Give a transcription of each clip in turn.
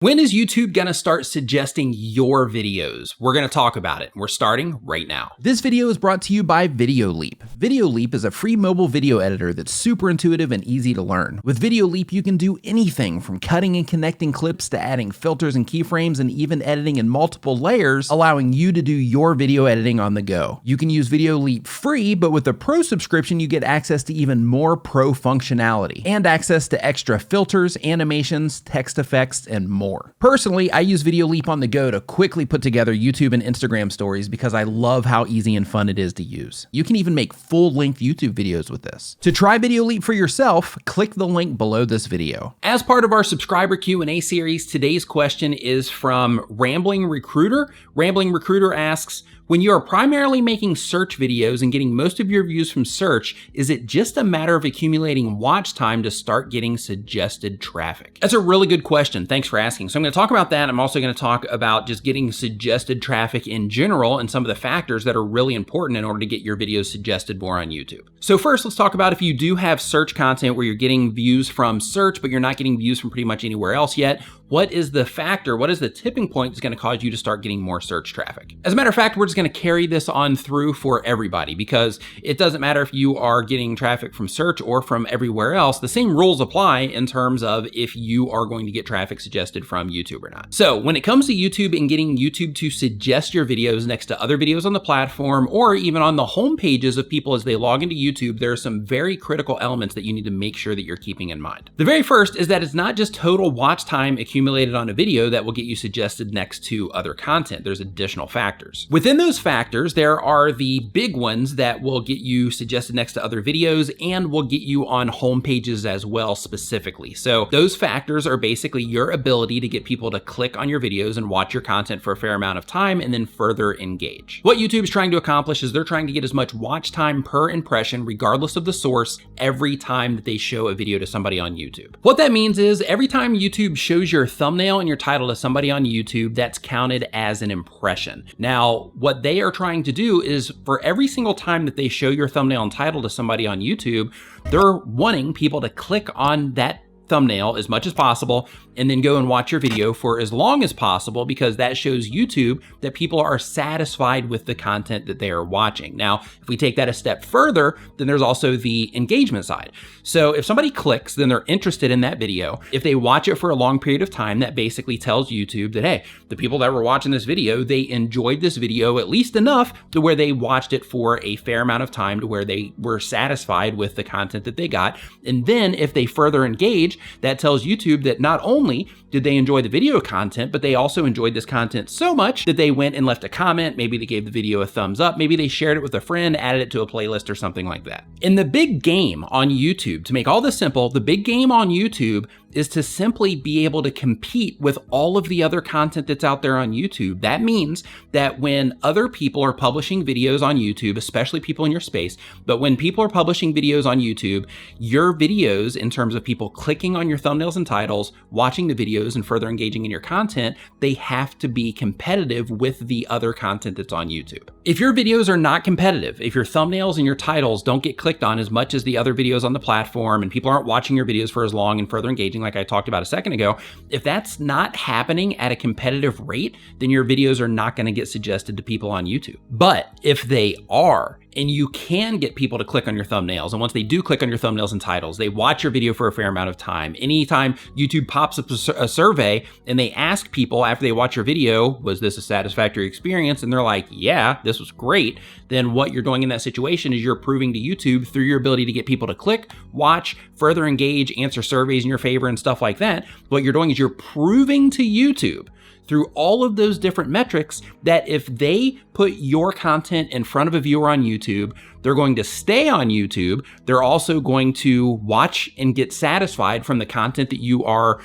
When is YouTube gonna start suggesting your videos? We're gonna talk about it. We're starting right now. This video is brought to you by VideoLeap. VideoLeap is a free mobile video editor that's super intuitive and easy to learn. With VideoLeap, you can do anything from cutting and connecting clips to adding filters and keyframes and even editing in multiple layers, allowing you to do your video editing on the go. You can use VideoLeap free, but with the Pro subscription, you get access to even more Pro functionality and access to extra filters, animations, text effects, and more. Personally, I use VideoLeap on the go to quickly put together YouTube and Instagram stories because I love how easy and fun it is to use. You can even make full-length YouTube videos with this. To try VideoLeap for yourself, click the link below this video. As part of our subscriber Q&A series, today's question is from Rambling Recruiter. Rambling Recruiter asks, when you are primarily making search videos and getting most of your views from search, is it just a matter of accumulating watch time to start getting suggested traffic? That's a really good question. Thanks for asking. So I'm going to talk about that. I'm also going to talk about just getting suggested traffic in general and some of the factors that are really important in order to get your videos suggested more on YouTube. So first, let's talk about if you do have search content where you're getting views from search, but you're not getting views from pretty much anywhere else yet. What is the factor? What is the tipping point that's going to cause you to start getting more search traffic? As a matter of fact, we're just going to carry this on through for everybody because it doesn't matter if you are getting traffic from search or from everywhere else. The same rules apply in terms of if you are going to get traffic suggested from YouTube or not. So when it comes to YouTube and getting YouTube to suggest your videos next to other videos on the platform or even on the home pages of people as they log into YouTube, there are some very critical elements that you need to make sure that you're keeping in mind. The very first is that it's not just total watch time accumulated on a video that will get you suggested next to other content. There's additional factors. Within those factors, there are the big ones that will get you suggested next to other videos and will get you on home pages as well specifically. So those factors are basically your ability to get people to click on your videos and watch your content for a fair amount of time and then further engage. What YouTube is trying to accomplish is they're trying to get as much watch time per impression, regardless of the source, every time that they show a video to somebody on YouTube. What that means is every time YouTube shows your thumbnail and your title to somebody on YouTube, that's counted as an impression. Now, what they are trying to do is for every single time that they show your thumbnail and title to somebody on YouTube, they're wanting people to click on that thumbnail as much as possible and then go and watch your video for as long as possible because that shows YouTube that people are satisfied with the content that they are watching. Now, if we take that a step further, then there's also the engagement side. So if somebody clicks, then they're interested in that video. If they watch it for a long period of time, that basically tells YouTube that, hey, the people that were watching this video, they enjoyed this video at least enough to where they watched it for a fair amount of time to where they were satisfied with the content that they got. And then if they further engage, that tells YouTube that not only did they enjoy the video content, but they also enjoyed this content so much that they went and left a comment. Maybe they gave the video a thumbs up. Maybe they shared it with a friend, added it to a playlist or something like that. In the big game on YouTube, to make all this simple, the big game on YouTube is to simply be able to compete with all of the other content that's out there on YouTube. That means that when other people are publishing videos on YouTube, especially people in your space, but when people are publishing videos on YouTube, your videos, in terms of people clicking on your thumbnails and titles, watching the videos and further engaging in your content, they have to be competitive with the other content that's on YouTube. If your videos are not competitive, if your thumbnails and your titles don't get clicked on as much as the other videos on the platform and people aren't watching your videos for as long and further engaging like I talked about a second ago, if that's not happening at a competitive rate, then your videos are not going to get suggested to people on YouTube. But if they are, and you can get people to click on your thumbnails, and once they do click on your thumbnails and titles, they watch your video for a fair amount of time. Anytime YouTube pops up a survey and they ask people after they watch your video, was this a satisfactory experience? And they're like, yeah, this was great. Then what you're doing in that situation is you're proving to YouTube through your ability to get people to click, watch, further engage, answer surveys in your favor and stuff like that. What you're doing is you're proving to YouTube through all of those different metrics that if they put your content in front of a viewer on YouTube, they're going to stay on YouTube. They're also going to watch and get satisfied from the content that you are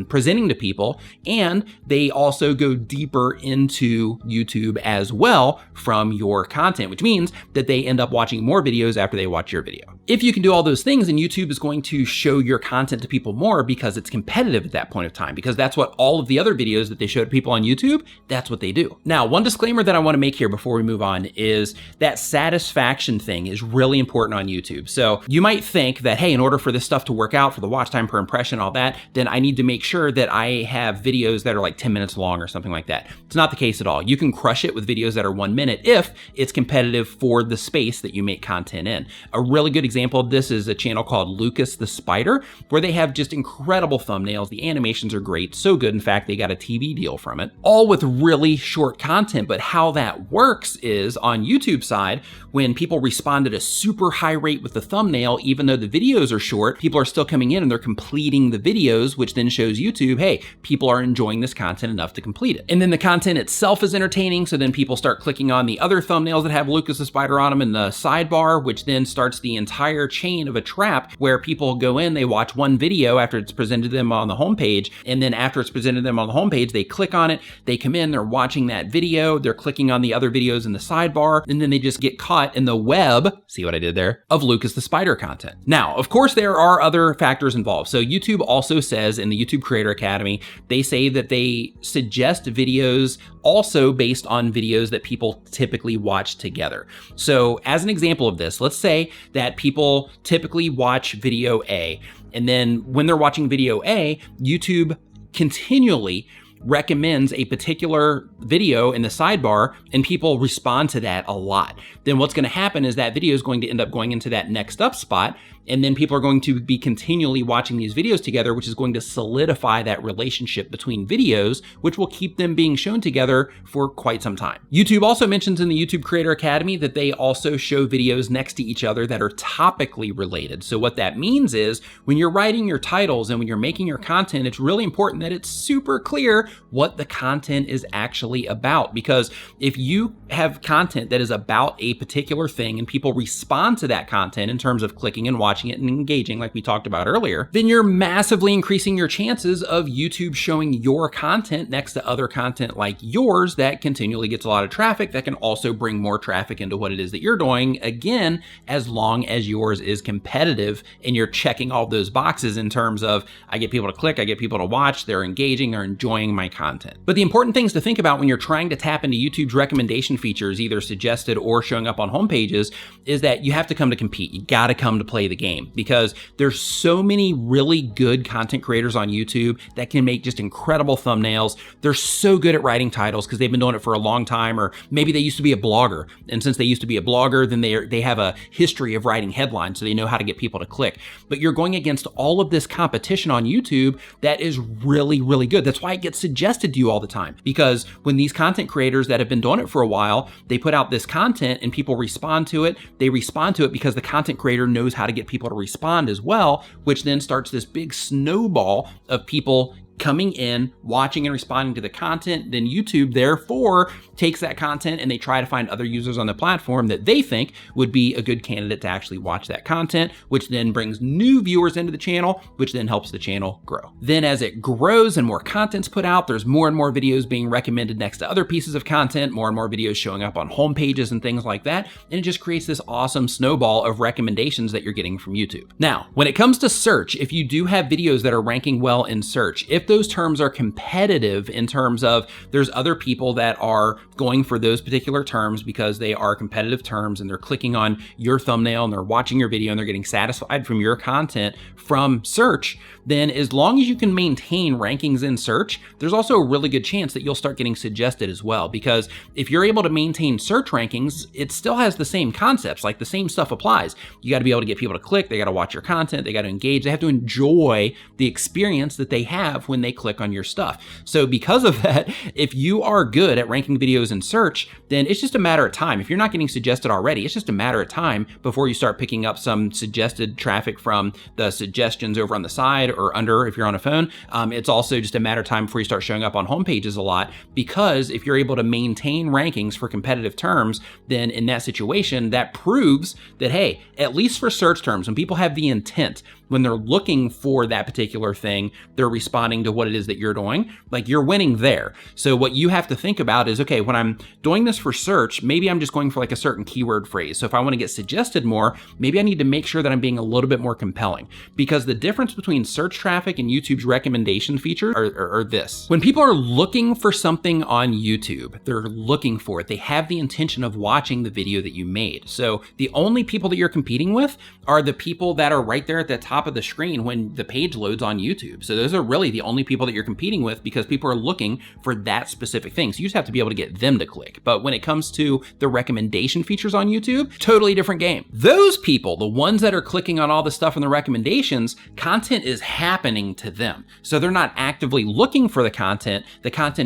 presenting to people. And they also go deeper into YouTube as well from your content, which means that they end up watching more videos after they watch your video. If you can do all those things, then YouTube is going to show your content to people more because it's competitive at that point of time, because that's what all of the other videos that they showed people on YouTube, that's what they do. Now, one disclaimer that I want to make here before we move on is that satisfaction thing is really important on YouTube. So you might think that, hey, in order for this stuff to work out, for the watch time per impression, all that, then I need to make sure that I have videos that are like 10 minutes long or something like that. It's not the case at all. You can crush it with videos that are 1 minute if it's competitive for the space that you make content in. A really good example of this is a channel called Lucas the Spider, where they have just incredible thumbnails. The animations are great, so good. In fact, they got a TV deal from it, all with really short content. But how that works is on YouTube side, when people respond at a super high rate with the thumbnail, even though the videos are short, people are still coming in and they're completing the videos, which then shows YouTube, hey, people are enjoying this content enough to complete it. And then the content itself is entertaining, so then people start clicking on the other thumbnails that have Lucas the Spider on them in the sidebar, which then starts the entire chain of a trap where people go in, they watch one video after it's presented to them on the homepage, and then after it's presented to them on the homepage, they click on it, they come in, they're watching that video, they're clicking on the other videos in the sidebar, and then they just get caught in the web, see what I did there, of Lucas the Spider content. Now, of course, there are other factors involved. So YouTube also says in the YouTube Creator Academy, they say that they suggest videos also based on videos that people typically watch together. So as an example of this, let's say that people typically watch video A, and then when they're watching video A, YouTube continually recommends a particular video in the sidebar and people respond to that a lot. Then what's going to happen is that video is going to end up going into that next up spot, and then people are going to be continually watching these videos together, which is going to solidify that relationship between videos, which will keep them being shown together for quite some time. YouTube also mentions in the YouTube Creator Academy that they also show videos next to each other that are topically related. So what that means is when you're writing your titles and when you're making your content, it's really important that it's super clear what the content is actually about. Because if you have content that is about a particular thing and people respond to that content in terms of clicking and watching it and engaging like we talked about earlier, then you're massively increasing your chances of YouTube showing your content next to other content like yours that continually gets a lot of traffic that can also bring more traffic into what it is that you're doing, again, as long as yours is competitive and you're checking all those boxes in terms of I get people to click, I get people to watch, they're engaging, they're enjoying my content. But the important things to think about when you're trying to tap into YouTube's recommendation features, either suggested or showing up on homepages, is that you have to come to compete. You got to come to play the game, because there's so many really good content creators on YouTube that can make just incredible thumbnails. They're so good at writing titles because they've been doing it for a long time, or maybe they used to be a blogger. And since they used to be a blogger, then they have a history of writing headlines, so they know how to get people to click. But you're going against all of this competition on YouTube that is really, really good. That's why it gets suggested to you all the time, because when these content creators that have been doing it for a while, they put out this content and people respond to it, they respond to it because the content creator knows how to get people to respond as well, which then starts this big snowball of people coming in, watching and responding to the content. Then YouTube therefore takes that content and they try to find other users on the platform that they think would be a good candidate to actually watch that content, which then brings new viewers into the channel, which then helps the channel grow. Then as it grows and more content's put out, there's more and more videos being recommended next to other pieces of content, more and more videos showing up on home pages and things like that. And it just creates this awesome snowball of recommendations that you're getting from YouTube. Now, when it comes to search, if you do have videos that are ranking well in search, if those terms are competitive in terms of there's other people that are going for those particular terms because they are competitive terms and they're clicking on your thumbnail and they're watching your video and they're getting satisfied from your content from search, then as long as you can maintain rankings in search, there's also a really good chance that you'll start getting suggested as well. Because if you're able to maintain search rankings, it still has the same concepts, like the same stuff applies. You got to be able to get people to click, they got to watch your content, they got to engage, they have to enjoy the experience that they have when they click on your stuff. So because of that, if you are good at ranking videos in search, then it's just a matter of time. If you're not getting suggested already, it's just a matter of time before you start picking up some suggested traffic from the suggestions over on the side or under if you're on a phone. It's also just a matter of time before you start showing up on home pages a lot, because if you're able to maintain rankings for competitive terms, then in that situation, that proves that, hey, at least for search terms, when people have the intent, when they're looking for that particular thing, they're responding to what it is that you're doing, like you're winning there. So what you have to think about is, okay, when I'm doing this for search, maybe I'm just going for like a certain keyword phrase. So if I want to get suggested more, maybe I need to make sure that I'm being a little bit more compelling, because the difference between search traffic and YouTube's recommendation feature are this. When people are looking for something on YouTube, they're looking for it. They have the intention of watching the video that you made. So the only people that you're competing with are the people that are right there at the top of the screen when the page loads on YouTube. So those are really the only people that you're competing with, because people are looking for that specific thing. So you just have to be able to get them to click. But when it comes to the recommendation features on YouTube, totally different game. Those people, the ones that are clicking on all the stuff in the recommendations, content is happening to them. So they're not actively looking for the content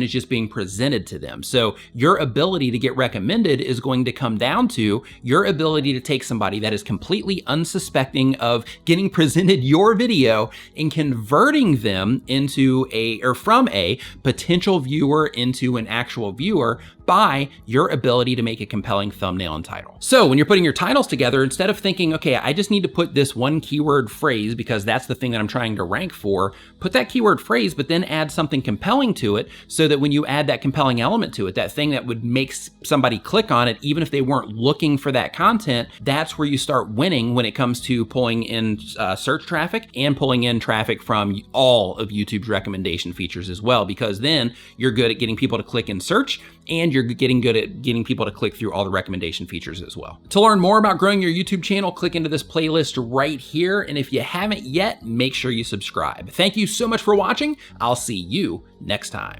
is just being presented to them. So your ability to get recommended is going to come down to your ability to take somebody that is completely unsuspecting of getting presented your video and converting them into from a potential viewer into an actual viewer by your ability to make a compelling thumbnail and title. So when you're putting your titles together, instead of thinking, okay, I just need to put this one keyword phrase because that's the thing that I'm trying to rank for, put that keyword phrase, but then add something compelling to it, so that when you add that compelling element to it, that thing that would make somebody click on it, even if they weren't looking for that content, that's where you start winning when it comes to pulling in search traffic and pulling in traffic from all of YouTube's recommendation features as well, because then you're good at getting people to click in search, and you're getting good at getting people to click through all the recommendation features as well. To learn more about growing your YouTube channel, click into this playlist right here. And if you haven't yet, make sure you subscribe. Thank you so much for watching. I'll see you next time.